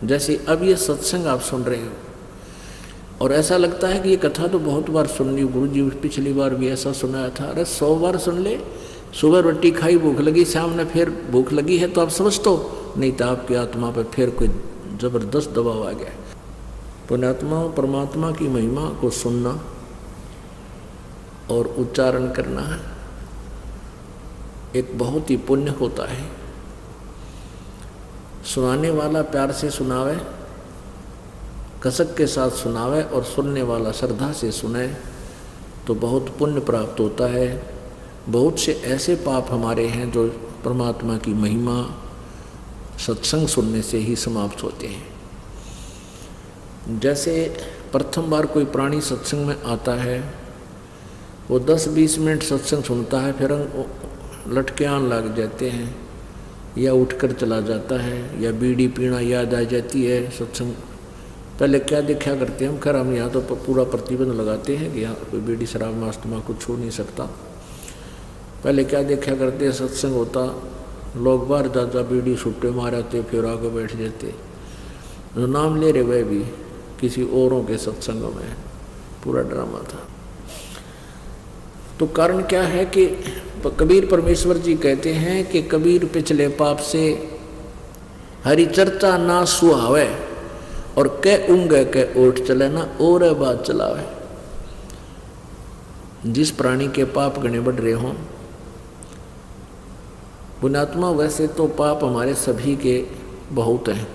जैसे अब ये सत्संग आप सुन रहे हो और ऐसा लगता है कि ये कथा तो बहुत बार सुन ली, गुरु जी पिछली बार भी ऐसा सुनाया था। अरे 100 बार सुन ले, सुबह रोटी खाई भूख लगी, शाम ने फिर भूख लगी है तो आप समझ तो नहीं था आपकी आत्मा पर फिर कोई जबरदस्त दबाव आ गया। पुण्यात्माओं, परमात्मा की महिमा को सुनना और उच्चारण करना है एक बहुत ही पुण्य होता है। सुनाने वाला प्यार से सुनावे, कसक के साथ सुनावे और सुनने वाला श्रद्धा से सुने तो बहुत पुण्य प्राप्त होता है। बहुत से ऐसे पाप हमारे हैं जो परमात्मा की महिमा सत्संग सुनने से ही समाप्त होते हैं। जैसे प्रथम बार कोई प्राणी सत्संग में आता है, वो 10-20 मिनट सत्संग सुनता है, फिर लटके आने लग जाते हैं या उठकर चला जाता है या बीड़ी पीना याद आ जाती है। सत्संग पहले क्या देखा करते हैं हम, खैर हम यहाँ तो पूरा प्रतिबंध लगाते हैं कि यहाँ कोई बीड़ी शराब मास्तमा कुछ हो नहीं सकता। पहले क्या देखा करते हैं, सत्संग होता, लोग बाहर जा बीड़ी छुट्टे माराते, फिर आगे बैठ जाते। जो नाम ले रहे वह भी किसी औरों के सत्संगों में पूरा ड्रामा था। तो कारण क्या है कि कबीर परमेश्वर जी कहते हैं कि कबीर पिछले पाप से हरि चर्चा ना सुहावे और कै ऊँगे कै ओठ चले ना और बात चलावे। जिस प्राणी के पाप गणे बढ़ रहे हों, पुण्यात्मा, वैसे तो पाप हमारे सभी के बहुत हैं,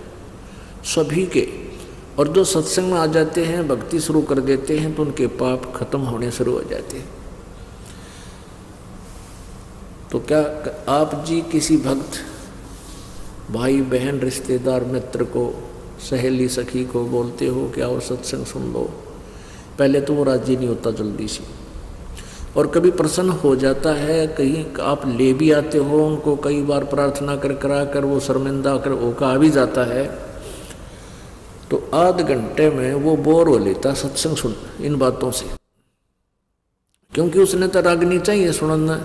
सभी के, और जो सत्संग में आ जाते हैं, भक्ति शुरू कर देते हैं तो उनके पाप खत्म होने शुरू हो जाते हैं। तो क्या आप जी किसी भक्त भाई बहन रिश्तेदार मित्र को, सहेली सखी को बोलते हो कि आओ सत्संग सुन लो? पहले तो वो राजी नहीं होता जल्दी से, और कभी प्रसन्न हो जाता है, कहीं आप ले भी आते हो उनको, कई बार प्रार्थना करा कर वो शर्मिंदा कर वो आ भी जाता है, तो आध घंटे में वो बोर हो लेता सत्संग सुन इन बातों से, क्योंकि उसने तो रागनी चाहिए सुनना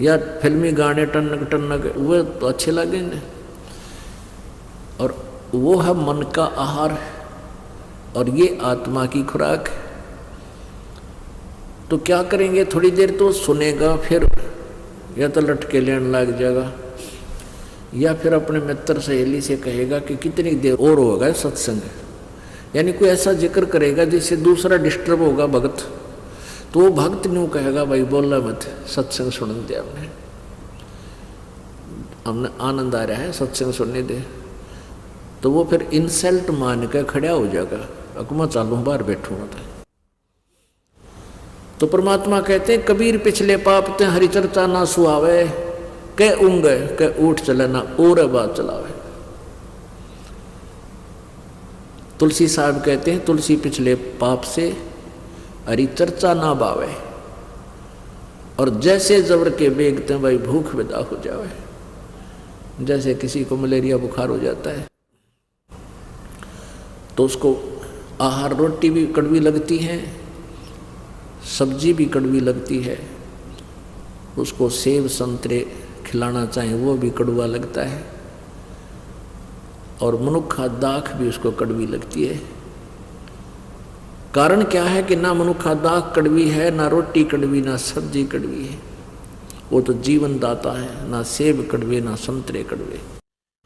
या फिल्मी गाने टनक टनक वो तो अच्छे लगेंगे, और वो है मन का आहार और ये आत्मा की खुराक। तो क्या करेंगे, थोड़ी देर तो सुनेगा, फिर या तो लटके लेने लग जाएगा या फिर अपने मित्र सहेली से कहेगा कि कितनी देर और होगा सत्संग, यानी कोई ऐसा जिक्र करेगा जिससे दूसरा डिस्टर्ब होगा भक्त, तो वो भक्त न्यू कहेगा भाई बोला मत, सत्संग सुन दे, हमने आनंद आ रहा है सत्संग सुनने दे। तो वो फिर इंसल्ट मान कर खड़ा हो जाएगा, अकुमा चालू बाहर बैठूंगा। तो परमात्मा कहते हैं कबीर पिछले पाप ते हरि चर्चा ना सुहावे, कै ऊँगे कै ऊठ चले ना और बात चलावे। तुलसी साहब कहते हैं तुलसी पिछले पाप से हरि चर्चा ना बावे, और जैसे जबर के बेगते भाई भूख विदा हो जावे। जैसे किसी को मलेरिया बुखार हो जाता है तो उसको आहार रोटी भी कड़वी लगती है, सब्जी भी कड़वी लगती है, उसको सेब संतरे खिलाना चाहे वो भी कड़वा लगता है, और मनुक्खा दाख भी उसको कड़वी लगती है। कारण क्या है कि ना मनुक्खा दाख कड़वी है, ना रोटी कड़वी, ना सब्जी कड़वी है, वो तो जीवन दाता है। ना सेब कड़वे ना संतरे कड़वे।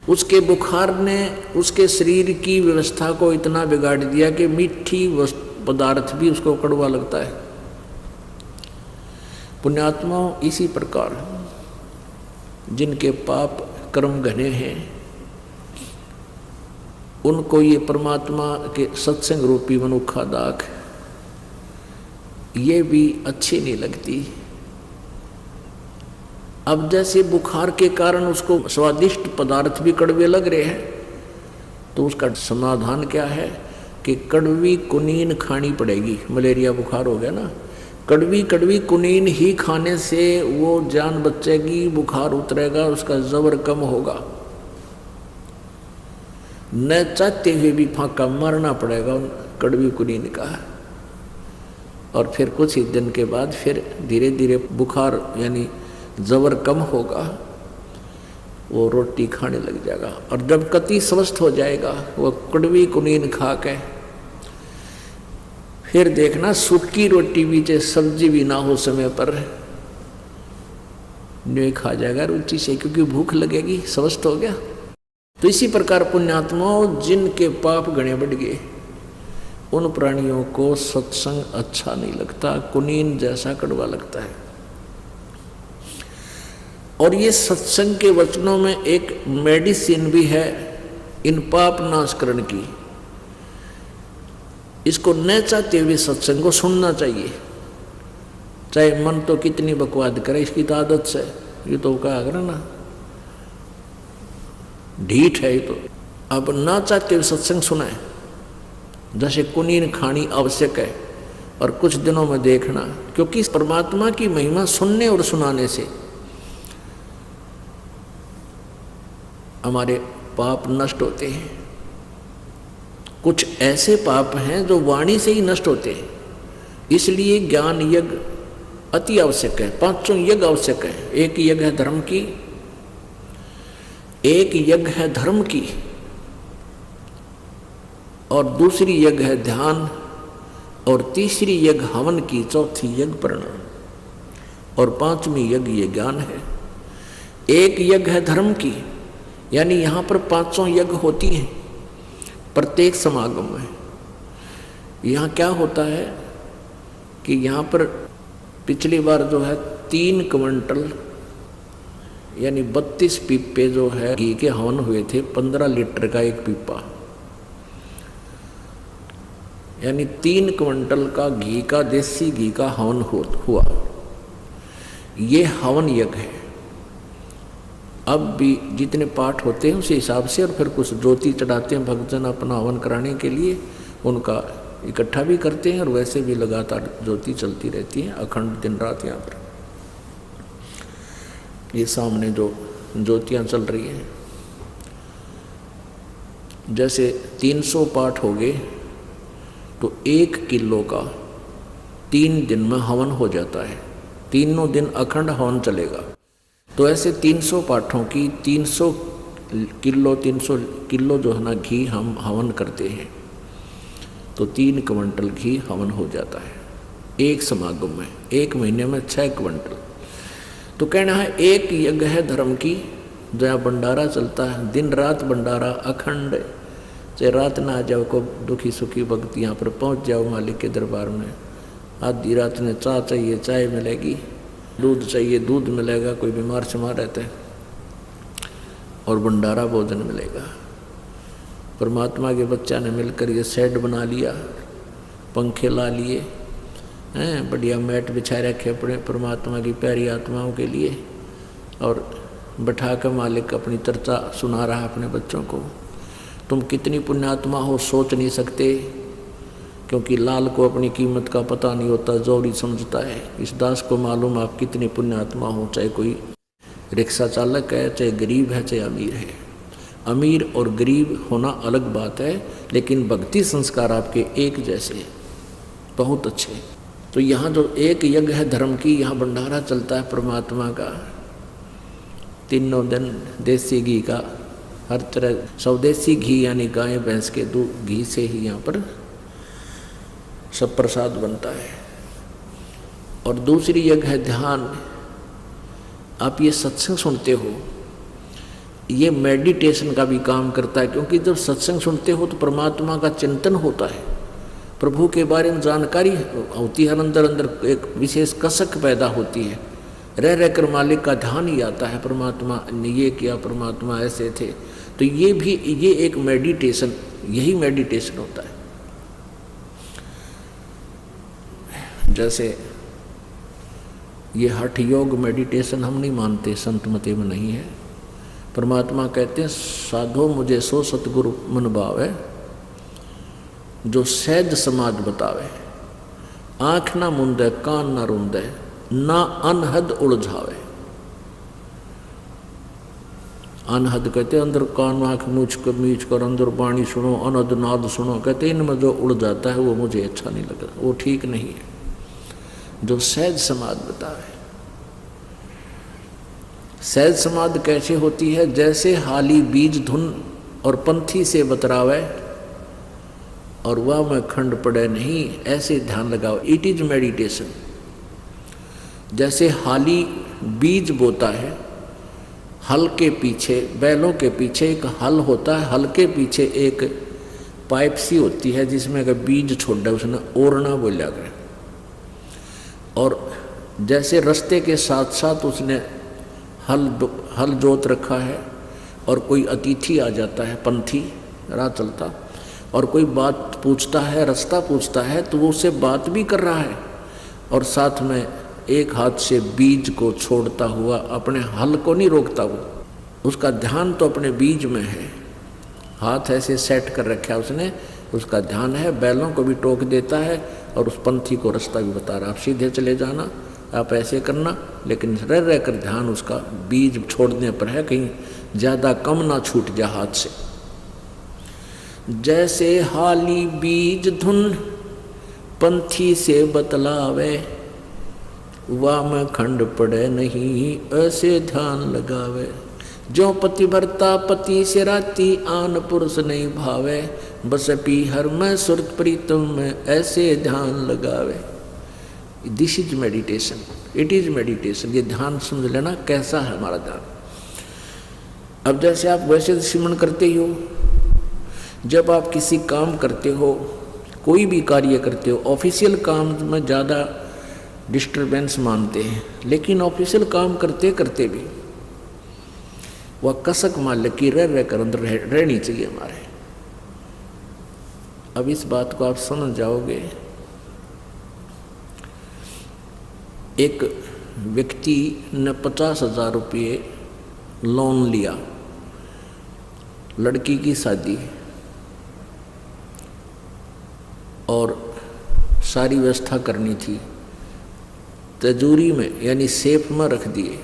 उसके बुखार ने उसके शरीर की व्यवस्था को इतना बिगाड़ दिया कि मीठी पदार्थ भी उसको कड़वा लगता है। पुण्यात्माओं, इसी प्रकार जिनके पाप कर्म घने हैं उनको ये परमात्मा के सत्संग रूपी मनुक्खा दाख ये भी अच्छी नहीं लगती। अब जैसे बुखार के कारण उसको स्वादिष्ट पदार्थ भी कड़वे लग रहे हैं, तो उसका समाधान क्या है कि कड़वी कुनीन खानी पड़ेगी। मलेरिया बुखार हो गया ना, कड़वी कड़वी कुनीन ही खाने से वो जान बचेगी, बुखार उतरेगा, उसका जबर कम होगा। न चाहते हुए भी फांका मारना पड़ेगा कड़वी कुनीन का, और फिर कुछ ही दिन के बाद फिर धीरे धीरे बुखार यानी जबर कम होगा। वो रोटी खाने लग जाएगा। और जब कति स्वस्थ हो जाएगा वो कड़वी कुनीन खा के फिर देखना सूखी रोटी भी चाहे सब्जी भी ना हो समय पर नहीं खा जाएगा रुचि से, क्योंकि भूख लगेगी, स्वस्थ हो गया। तो इसी प्रकार पुण्यात्माओं जिनके पाप गणे बढ़ गए उन प्राणियों को सत्संग अच्छा नहीं लगता, कुनीन जैसा कड़वा लगता है। और ये सत्संग के वचनों में एक मेडिसिन भी है इन पाप नाशकरण की। इसको न चाहते हुए सत्संग को सुनना चाहिए, चाहे मन तो कितनी बकवाद करे, इसकी तो आदत से ये तो कहा करा ना ढीठ है ये तो। अब ना चाहते हुए सत्संग सुनाए, जैसे कुनीन खानी आवश्यक है और कुछ दिनों में देखना, क्योंकि परमात्मा की महिमा सुनने और सुनाने से हमारे पाप नष्ट होते हैं। कुछ ऐसे पाप हैं जो वाणी से ही नष्ट होते हैं, इसलिए ज्ञान यज्ञ अति आवश्यक है। पांचों यज्ञ आवश्यक है। एक यज्ञ है धर्म की, एक यज्ञ है धर्म की, और दूसरी यज्ञ है ध्यान, और तीसरी यज्ञ हवन की, चौथी यज्ञ प्रणाम, और पांचवी यज्ञ ये ज्ञान है। एक यज्ञ है धर्म की, यानी यहाँ पर पांचों यज्ञ होती हैं प्रत्येक समागम में। यहाँ क्या होता है कि यहाँ पर पिछली बार जो है 3 क्विंटल यानी 32 पीपे जो है घी के हवन हुए थे, 15 लीटर का एक पीपा, यानी 3 क्विंटल का घी का, देसी घी का हवन हुआ। ये हवन यज्ञ है। अब भी जितने पाठ होते हैं उसी हिसाब से, और फिर कुछ ज्योति चढ़ाते हैं भक्तजन अपना हवन कराने के लिए, उनका इकट्ठा भी करते हैं, और वैसे भी लगातार ज्योति चलती रहती है अखंड दिन रात। यहाँ पर ये सामने जो ज्योतियाँ चल रही हैं, जैसे 300 पाठ हो गए तो 1 किलो का 3 दिन में हवन हो जाता है। तीनों दिन अखंड हवन चलेगा। तो ऐसे 300 पाठों की 300 किलो जो है ना घी हम हवन करते हैं, तो 3 क्विंटल घी हवन हो जाता है एक समागम में। 1 महीने में 6 क्विंटल। तो कहना है एक यज्ञ है धर्म की, जहाँ भंडारा चलता है, दिन रात भंडारा अखंड, चाहे रात ना आ जाओ को दुखी सुखी भक्त यहाँ पर पहुँच जाओ मालिक के दरबार में। आधी रात में चाय चाहिए चाय मिलेगी, दूध चाहिए दूध मिलेगा, कोई बीमार शिमार रहता है, और भंडारा भोजन मिलेगा। परमात्मा के बच्चा ने मिलकर ये सेट बना लिया, पंखे ला लिए हैं, बढ़िया मैट बिछाए रखे अपने परमात्मा की प्यारी आत्माओं के लिए, और बैठा कर मालिक अपनी चर्चा सुना रहा अपने बच्चों को। तुम कितनी पुण्यात्मा हो सोच नहीं सकते, क्योंकि लाल को अपनी कीमत का पता नहीं होता, जोरी समझता है। इस दास को मालूम आप कितनी पुण्यात्मा हो, चाहे कोई रिक्शा चालक है, चाहे गरीब है, चाहे अमीर है। अमीर और गरीब होना अलग बात है, लेकिन भक्ति संस्कार आपके एक जैसे, बहुत अच्छे। तो यहाँ जो एक यज्ञ है धर्म की, यहाँ भंडारा चलता है परमात्मा का, तीनों दिन देसी घी का, हर तरह स्वदेशी घी यानी गाय भैंस के दूध घी से ही यहाँ पर सब प्रसाद बनता है। और दूसरी यज्ञ है ध्यान। आप ये सत्संग सुनते हो, ये मेडिटेशन का भी काम करता है, क्योंकि जब सत्संग सुनते हो तो परमात्मा का चिंतन होता है, प्रभु के बारे में जानकारी होती है, अंदर अंदर एक विशेष कसक पैदा होती है, रह रहकर मालिक का ध्यान ही आता है, परमात्मा ने ये किया, परमात्मा ऐसे थे। तो ये भी ये एक मेडिटेशन, यही मेडिटेशन होता है। जैसे ये हठ योग मेडिटेशन हम नहीं मानते, संत मते में नहीं है। परमात्मा कहते हैं साधो मुझे सो सतगुरु मन भावे, जो सहज समाज बतावे, आँख ना मुंदे कान ना रुंदे, ना अनहद उलझावे। अनहद कहते अंदर कान आँख मीच कर अंदर वाणी सुनो, अनहद नाद सुनो। कहते इनमें जो उड़ जाता है वो मुझे अच्छा नहीं लगता, वो ठीक नहीं है। जो सहज समाज बतावे, सहज समाधि कैसे होती है? जैसे हाली बीज धुन और पंथी से बतरावे और वह में खंड पड़े नहीं, ऐसे ध्यान लगाओ। It is meditation. जैसे हाली बीज बोता है, हल के पीछे, बैलों के पीछे एक हल होता है, हल के पीछे एक पाइप सी होती है जिसमें अगर बीज छोड़ा उसने ओरना बोला गया। और जैसे रास्ते के साथ साथ उसने हल जोत रखा है और कोई अतिथि आ जाता है, पंथी राह चलता, और कोई बात पूछता है, रास्ता पूछता है, तो वो उससे बात भी कर रहा है और साथ में एक हाथ से बीज को छोड़ता हुआ अपने हल को नहीं रोकता। वो उसका ध्यान तो अपने बीज में है, हाथ ऐसे सेट कर रखा है उसने, उसका ध्यान है, बैलों को भी टोक देता है और उस पंथी को रास्ता भी बता रहा, आप सीधे चले जाना, आप ऐसे करना, लेकिन रह कर ध्यान उसका बीज छोड़ने पर है, कहीं ज़्यादा कम ना छूट जाए हाथ से। जैसे हाली बीज धुन पंथी से बतलावे, वाम खंड पड़े नहीं, ऐसे ध्यान लगावे। जो पतिव्रता पति से राती, आन पुरुष नहीं भावे, बस पी हर में सुरत प्रीतम में, ऐसे ध्यान लगावे। This is meditation, it is meditation. ये ध्यान समझ लेना कैसा है हमारा ध्यान। अब जैसे आप वैसे सिमरन करते ही हो, जब आप किसी काम करते हो, कोई भी कार्य करते हो, ऑफिशियल काम में ज़्यादा डिस्टर्बेंस मानते हैं, लेकिन ऑफिशियल काम करते करते भी वह कसक मालिक की रह कर अंदर रहनी चाहिए हमारे। अब इस बात को आप समझ जाओगे। एक व्यक्ति ने 50,000 रुपये लोन लिया, लड़की की शादी, और सारी व्यवस्था करनी थी, तिजोरी में यानी सेफ में रख दिए,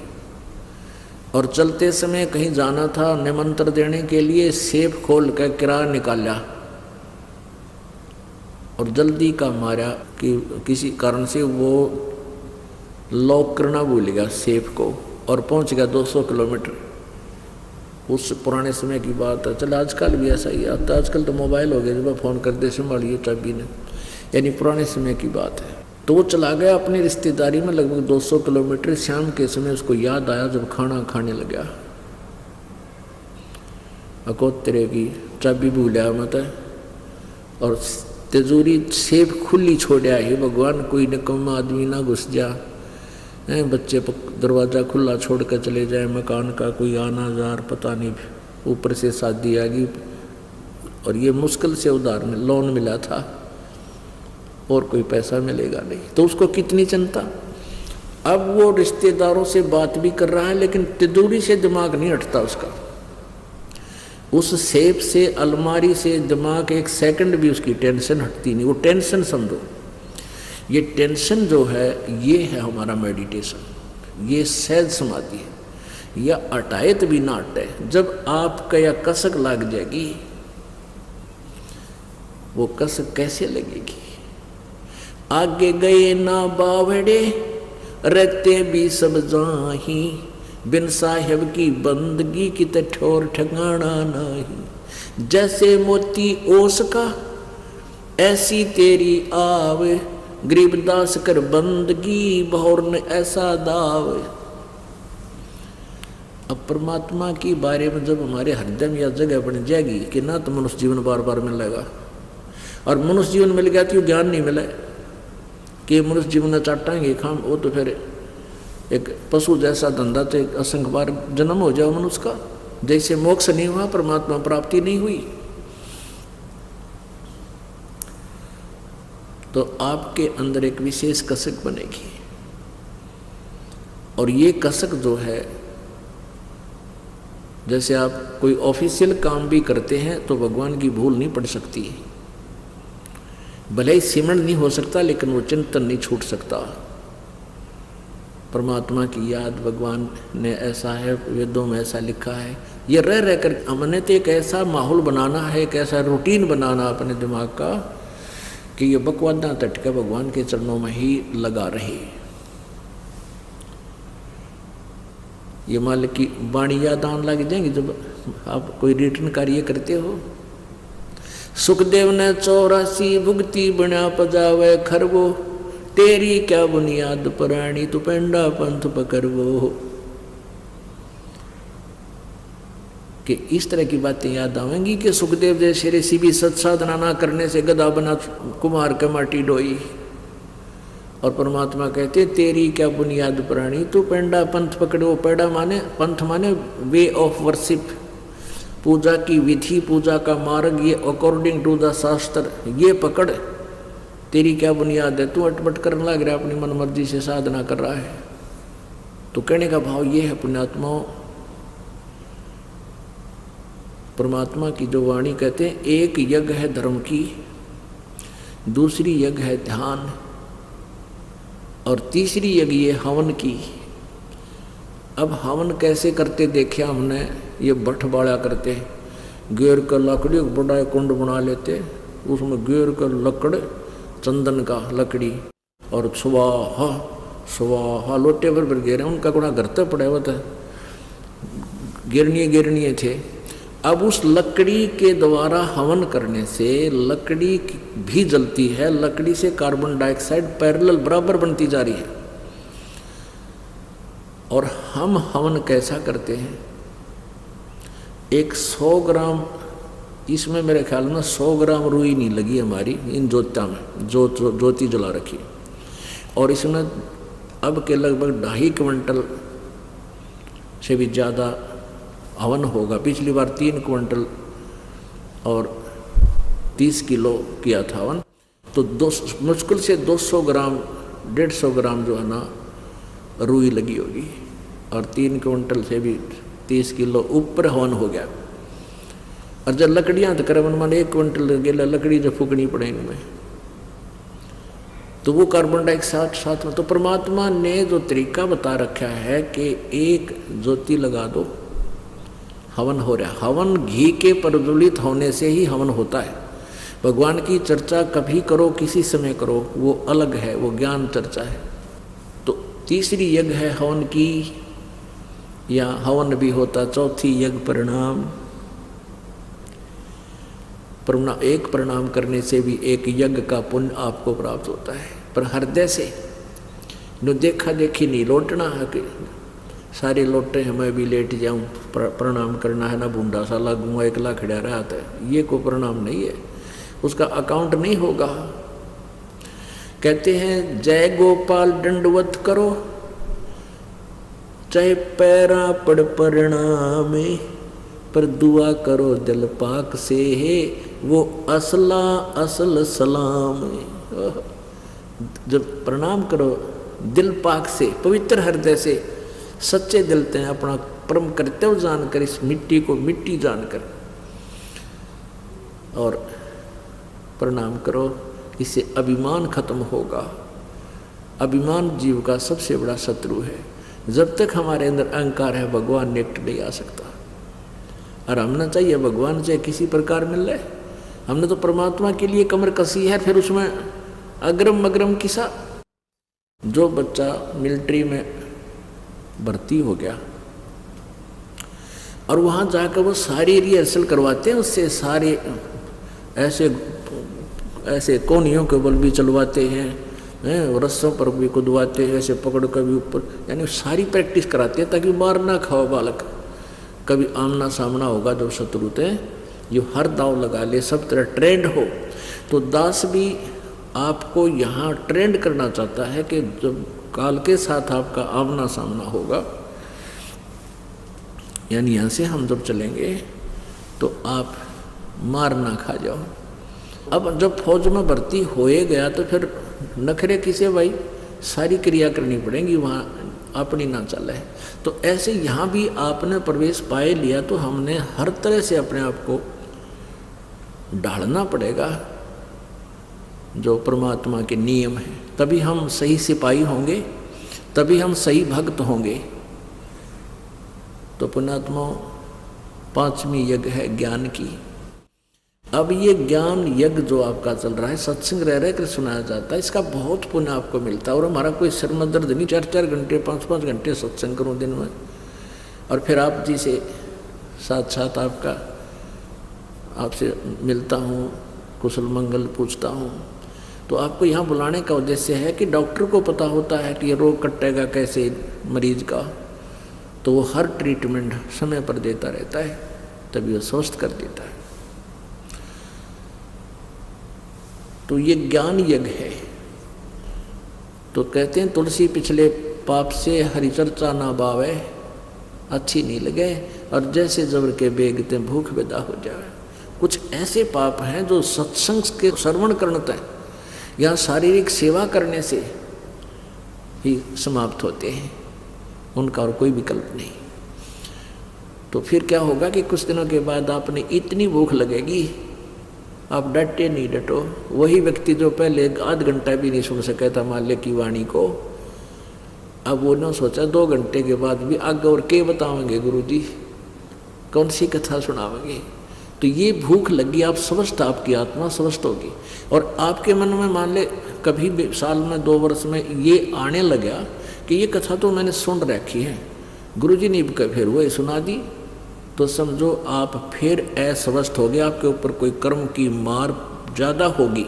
और चलते समय कहीं जाना था निमंत्रण देने के लिए, सेफ खोल कर किराया निकाला और जल्दी का मारा कि किसी कारण से वो लॉक करना भूल गया सेफ को, और पहुंच गया 200 किलोमीटर। उस पुराने समय की बात है, चल आजकल भी ऐसा ही आता, आजकल तो मोबाइल हो गया, जब फ़ोन कर दे संभालिए चाबी ने, यानी पुराने समय की बात है। तो वो चला गया अपनी रिश्तेदारी में लगभग 200 किलोमीटर। शाम के समय उसको याद आया जब खाना खाने लगा, अकोत्तरे की चाबी भूलिया मत, और तिजोरी सेफ खुली छोड़ा ही, भगवान कोई निकम्मा आदमी ना घुस जा, बच्चे दरवाज़ा खुला छोड़ कर चले जाए, मकान का कोई आना जार पता नहीं, ऊपर से शादी आ गई, और ये मुश्किल से उधार में लोन मिला था और कोई पैसा मिलेगा नहीं, तो उसको कितनी चिंता। अब वो रिश्तेदारों से बात भी कर रहा है, लेकिन तिजोरी से दिमाग नहीं हटता उसका, उस सेफ से, अलमारी से दिमाग एक सेकंड भी उसकी टेंशन हटती नहीं। वो टेंशन समझो, ये टेंशन जो है ये है हमारा मेडिटेशन, ये सहज समाधि है। यह अटायत भी ना हटे, जब आपका या कसक लग जाएगी, वो कसक कैसे लगेगी? आगे गए ना बावड़े, रहते भी सब जाही, बिन साहिब की बंदगी की ठोर ठिकाना नहीं। जैसे मोती ओस का ऐसी तेरी आव, गरीबदास कर बंदगी बहुर ने ऐसा दाव। अब परमात्मा की बारे में जब हमारे हृदय में यह जगह बन जाएगी कि ना तो मनुष्य जीवन बार बार मिलेगा, और मनुष्य जीवन मिल गया तो ज्ञान नहीं मिले कि मनुष्य जीवन चाटाएंगे खाम, वो तो फिर एक पशु जैसा धंधा, तो एक असंख्य बार जन्म हो जाओ मनुष्य का, जैसे मोक्ष नहीं हुआ, परमात्मा प्राप्ति नहीं हुई। तो आपके अंदर एक विशेष कसक बनेगी, और ये कसक जो है, जैसे आप कोई ऑफिशियल काम भी करते हैं तो भगवान की भूल नहीं पड़ सकती, भले ही सिमरन नहीं हो सकता, लेकिन वो चिंतन नहीं छूट सकता। परमात्मा की याद, भगवान ने ऐसा है, वेदों में ऐसा लिखा है, ये रह कर हमने तो एक ऐसा माहौल बनाना है, एक ऐसा रूटीन बनाना अपने दिमाग का कि ये बकवादा तटका भगवान के चरणों में ही लगा रहे। ये मालिक की वाणी याद आने लग जाएंगी जब आप कोई रिटर्न कार्य करते हो। सुखदेव ने 84 भुगती बना पजावे खरवो, तेरी क्या बुनियाद पुरानी तू पेंडा पंथ पकड़वो। कि इस तरह की बातें याद आवेंगी कि सुखदेव जैसे ऋषि भी सत साधना ना करने से गदा बना कुमार के माटी डोई, और परमात्मा कहते तेरी क्या बुनियाद पुरानी तू पेंडा पंथ पकड़ो। पेड़ा माने पंथ माने वे ऑफ वर्शिप, पूजा की विधि, पूजा का मार्ग, ये अकॉर्डिंग टू द शास्त्र, ये पकड़। तेरी क्या बुनियाद है, तू अटपट करने लग रहा है, अपनी मन मर्जी से साधना कर रहा है। तो कहने का भाव ये है पुण्यात्माओं, परमात्मा की जो वाणी कहते हैं, एक यज्ञ है धर्म की, दूसरी यज्ञ है ध्यान, और तीसरी यज्ञ ये हवन की। अब हवन कैसे करते देखे हमने, ये भट्ट बाड़ा करते, गेर का लकड़ी बड़ा कुंड बना लेते, उसमें गेर का लकड़ चंदन का लकड़ी और स्वाहा स्वाहा लोटे पर गेरे, उनका गुणा घरते पड़े हुए थे, गिरनिये थे। अब उस लकड़ी के द्वारा हवन करने से लकड़ी भी जलती है, लकड़ी से कार्बन डाइऑक्साइड पैरेलल बराबर बनती जा रही है। और हम हवन कैसा करते हैं, एक 100 ग्राम, इसमें मेरे ख्याल में 100 ग्राम रुई नहीं लगी हमारी इन ज्योतिया में, ज्योति जला रखी, और इसमें अब के लगभग 2.5 क्विंटल से भी ज़्यादा हवन होगा। पिछली बार 3 क्विंटल और 30 किलो किया था हवन, तो मुश्किल से 200 ग्राम 150 ग्राम जो है ना रुई लगी होगी, और 3 क्विंटल से भी 30 किलो ऊपर हवन हो गया। और जब लकड़ियाँ तो करें माने 1 क्विंटल गेला लकड़ी जो फूकनी पड़े इनमें, तो वो कार्बन डाइऑक्साइड साथ में। तो परमात्मा ने जो तरीका बता रखा है कि एक ज्योति लगा दो, हवन हो रहा है। हवन घी के प्रज्वलित होने से ही हवन होता है। भगवान की चर्चा कभी करो, किसी समय करो, वो अलग है, वो ज्ञान चर्चा है। तो तीसरी यज्ञ है हवन की, या हवन भी होता। चौथी यज्ञ प्रणाम। एक प्रणाम करने से भी एक यज्ञ का पुण्य आपको प्राप्त होता है, पर हृदय से जो देखा देखी नहीं लौटना है कि सारे लौटे हैं मैं भी लेट जाऊं, प्रणाम करना है ना, बूंदा सा लागूंगा एकला खड़ा रहा था, ये को प्रणाम नहीं है, उसका अकाउंट नहीं होगा। कहते हैं जय गोपाल दंडवत करो, चाहे पैरा पड़ प्रणामे, पर दुआ करो दिल पाक से है, वो असला असल सलाम। जब प्रणाम करो दिल पाक से, पवित्र हृदय से, सच्चे दिल से, अपना परम कर्तव्य जानकर, इस मिट्टी को मिट्टी जानकर, और प्रणाम करो। इससे अभिमान खत्म होगा। अभिमान जीव का सबसे बड़ा शत्रु है। जब तक हमारे अंदर अहंकार है, भगवान निकट नहीं आ सकता। और हमने चाहिए भगवान से किसी प्रकार मिल रहे, हमने तो परमात्मा के लिए कमर कसी है, फिर उसमें अग्रम मग्रम किसा। जो बच्चा मिलिट्री में भर्ती हो गया और वहाँ जाकर वो सारी रिहर्सल करवाते हैं, उससे सारे ऐसे कोनियों के बल भी चलवाते हैं, रस्सों पर भी कुदवाते हैं, ऐसे पकड़ कर भी ऊपर, यानी सारी प्रैक्टिस कराते हैं ताकि मार ना खाओ बालक। कभी आमना सामना होगा जो शत्रु थे, जो हर दाव लगा ले, सब तरह ट्रेंड हो। तो दास भी आपको यहाँ ट्रेंड करना चाहता है कि जब काल के साथ आपका आमना सामना होगा, यानी यहाँ से हम जब चलेंगे तो आप मार ना खा जाओ। अब जब फौज में भर्ती होए गया तो फिर नखरे किसे भाई, सारी क्रिया करनी पड़ेगी, वहाँ अपनी ना चले। तो ऐसे यहाँ भी आपने प्रवेश पाए लिया तो हमने हर तरह से अपने आप को ढालना पड़ेगा जो परमात्मा के नियम है, तभी हम सही सिपाही होंगे, तभी हम सही भक्त होंगे। तो पुण्यात्मा 5वीं यज्ञ है ज्ञान की। अब ये ज्ञान यज्ञ जो आपका चल रहा है, सत्संग रह रह कर सुनाया जाता है, इसका बहुत पुण्य आपको मिलता है। और हमारा कोई सिर में दर्द नहीं, 4-4 घंटे 5-5 घंटे सत्संग करूँ दिन में, और फिर आप जी से साथ साथ आपसे मिलता हूँ, कुशल मंगल पूछता हूँ, तो आपको यहाँ बुलाने का उद्देश्य है कि डॉक्टर को पता होता है कि ये रोग कटेगा कैसे मरीज का, तो वो हर ट्रीटमेंट समय पर देता रहता है, तभी वो स्वस्थ कर देता है। तो ये ज्ञान यज्ञ है। तो कहते हैं तुलसी पिछले पाप से हरि चर्चा ना बावे, अच्छी नहीं लगे, और जैसे जबर के बेगते भूख विदा हो जाए। कुछ ऐसे पाप हैं जो सत्संग के श्रवण करते हैं या शारीरिक सेवा करने से ही समाप्त होते हैं, उनका और कोई विकल्प नहीं। तो फिर क्या होगा कि कुछ दिनों के बाद आपने इतनी भूख लगेगी, आप डटे नहीं डटो। वही व्यक्ति जो पहले आध घंटा भी नहीं सुन सका था माल्य की वाणी को, अब वो ना सोचा 2 घंटे के बाद भी आगे और क्या बतावेंगे गुरु जी, कौन सी कथा सुनावेंगे। तो ये भूख लगी, आप स्वस्थ, आपकी आत्मा स्वस्थ होगी। और आपके मन में मान ले कभी भी साल में 2 वर्ष में ये आने लगा कि ये कथा तो मैंने सुन रखी है, गुरु जी ने फिर वही सुना दी, तो समझो आप फिर अस्वस्थ हो गए, आपके ऊपर कोई कर्म की मार ज़्यादा होगी।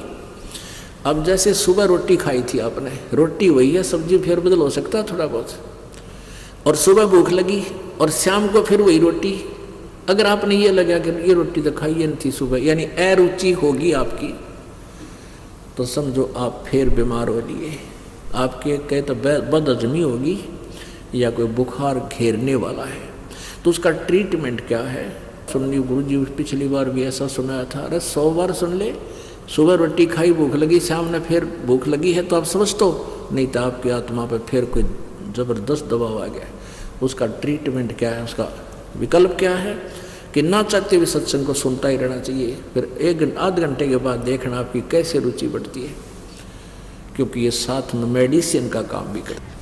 अब जैसे सुबह रोटी खाई थी आपने, रोटी वही है, सब्जी फिर बदल हो सकता है थोड़ा बहुत, और सुबह भूख लगी और शाम को फिर वही रोटी। अगर आपने ये लगा कि ये रोटी तो खाई नहीं थी सुबह, यानी अरुचि होगी आपकी, तो समझो आप फिर बीमार हो लिए, आपके कहे तो बदहजमी होगी या कोई बुखार घेरने वाला है। तो उसका ट्रीटमेंट क्या है? सुनिए, गुरु जी पिछली बार भी ऐसा सुनाया था। अरे 100 बार सुन ले, सुबह रोटी खाई, भूख लगी, शाम ने फिर भूख लगी है तो आप समझ तो नहीं, तो आपकी आत्मा पर फिर कोई ज़बरदस्त दबाव आ गया। उसका ट्रीटमेंट क्या है, उसका विकल्प क्या है कि ना चाहते हुए सत्संग को सुनता ही रहना चाहिए। फिर आध घंटे के बाद देखना आपकी कैसे रुचि बढ़ती है, क्योंकि ये साथ में मेडिसिन का काम भी करता है।